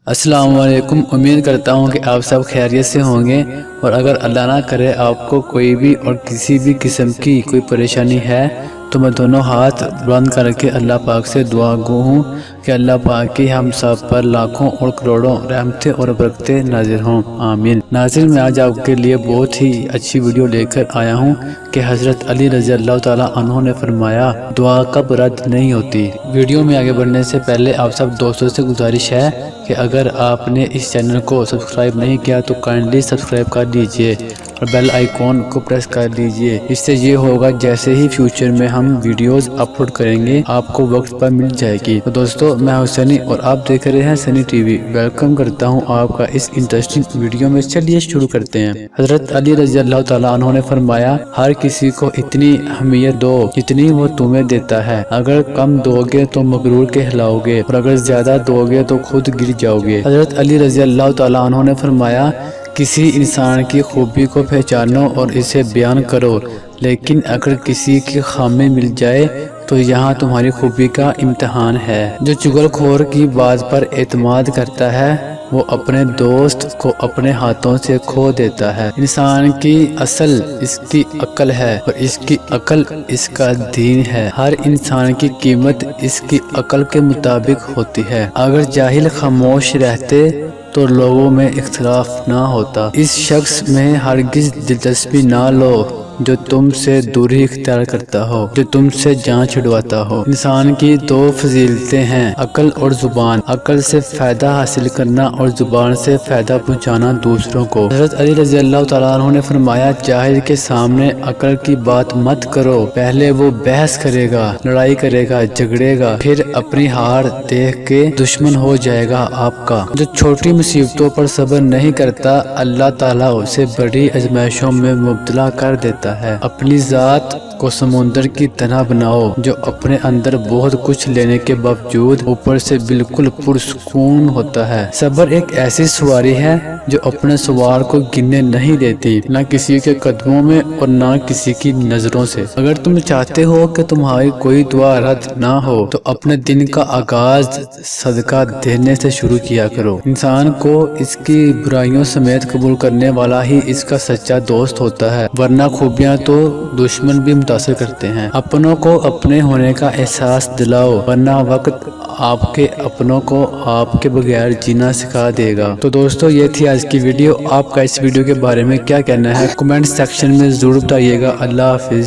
السلام علیکم۔ امید کرتا ہوں کہ آپ سب خیریت سے ہوں گے، اور اگر اللہ نہ کرے آپ کو کوئی بھی اور کسی بھی قسم کی کوئی پریشانی ہے تو میں دونوں ہاتھ بلند کر کے اللہ پاک سے دعا گو ہوں کہ اللہ پاک کی ہم سب پر لاکھوں اور کروڑوں رحمتیں اور برکتیں نازل ہوں، آمین۔ ناظرین، میں آج آپ کے لیے بہت ہی اچھی ویڈیو لے کر آیا ہوں کہ حضرت علی رضی اللہ تعالیٰ عنہ نے فرمایا، دعا کب رد نہیں ہوتی۔ ویڈیو میں آگے بڑھنے سے پہلے آپ سب دوستوں سے گزارش ہے کہ اگر آپ نے اس چینل کو سبسکرائب نہیں کیا تو کائنڈلی سبسکرائب کر لیجئے اور بیل آئیکن کو پریس کر لیجئے۔ اس سے یہ ہوگا جیسے ہی فیوچر میں ہم ویڈیوز اپلوڈ کریں گے آپ کو وقت پر مل جائے گی۔ تو دوستو، میں حسینی اور آپ دیکھ رہے ہیں سنی ٹی وی۔ ویلکم کرتا ہوں آپ کا اس انٹرسٹنگ ویڈیو میں۔ چلیے شروع کرتے ہیں۔ حضرت علی رضی اللہ تعالیٰ عنہ نے فرمایا، ہر کسی کو اتنی اہمیت دو جتنی وہ تمہیں دیتا ہے۔ اگر کم دو گے تو مغرور کہلاؤ گے، اور اگر زیادہ دو گے تو خود گر جاؤ گے۔ حضرت علی رضی اللہ تعالیٰ عنہ نے فرمایا، کسی انسان کی خوبی کو پہچانو اور اسے بیان کرو، لیکن اگر کسی کی خامی مل جائے تو یہاں تمہاری خوبی کا امتحان ہے۔ جو چغل خور کی بات پر اعتماد کرتا ہے وہ اپنے دوست کو اپنے ہاتھوں سے کھو دیتا ہے۔ انسان کی اصل اس کی عقل ہے اور اس کی عقل اس کا دین ہے۔ ہر انسان کی قیمت اس کی عقل کے مطابق ہوتی ہے۔ اگر جاہل خاموش رہتے تو لوگوں میں اختلاف نہ ہوتا۔ اس شخص میں ہرگز دلچسپی نہ لو جو تم سے دوری اختیار کرتا ہو، جو تم سے جان چھڑواتا ہو۔ انسان کی دو فضیلتیں ہیں، عقل اور زبان۔ عقل سے فائدہ حاصل کرنا اور زبان سے فائدہ پہنچانا دوسروں کو۔ حضرت علی رضی اللہ تعالیٰ عنہ نے فرمایا، جاہل کے سامنے عقل کی بات مت کرو۔ پہلے وہ بحث کرے گا، لڑائی کرے گا، جھگڑے گا، پھر اپنی ہار دیکھ کے دشمن ہو جائے گا آپ کا۔ جو چھوٹی مصیبتوں پر صبر نہیں کرتا، اللہ تعالیٰ اسے بڑی آزمائشوں میں مبتلا کر دیتا ہے۔ اپنی ذات کو سمندر کی طرح بناؤ جو اپنے اندر بہت کچھ لینے کے باوجود اوپر سے بالکل پرسکون ہوتا ہے۔ صبر ایک ایسی سواری ہے جو اپنے سوار کو گرنے نہیں دیتی، نہ کسی کے قدموں میں اور نہ کسی کی نظروں سے۔ اگر تم چاہتے ہو کہ تمہاری کوئی دعا رد نہ ہو تو اپنے دن کا آغاز صدقہ دینے سے شروع کیا کرو۔ انسان کو اس کی برائیوں سمیت قبول کرنے والا ہی اس کا سچا دوست ہوتا ہے، ورنہ خوبیاں تو دشمن بھی متاثر کرتے ہیں۔ اپنوں کو اپنے ہونے کا احساس دلاؤ، ورنہ وقت آپ کے اپنوں کو آپ کے بغیر جینا سکھا دے گا۔ تو دوستو، یہ تھی آج کی ویڈیو۔ آپ کا اس ویڈیو کے بارے میں کیا کہنا ہے کمنٹ سیکشن میں ضرور بتائیے گا۔ اللہ حافظ۔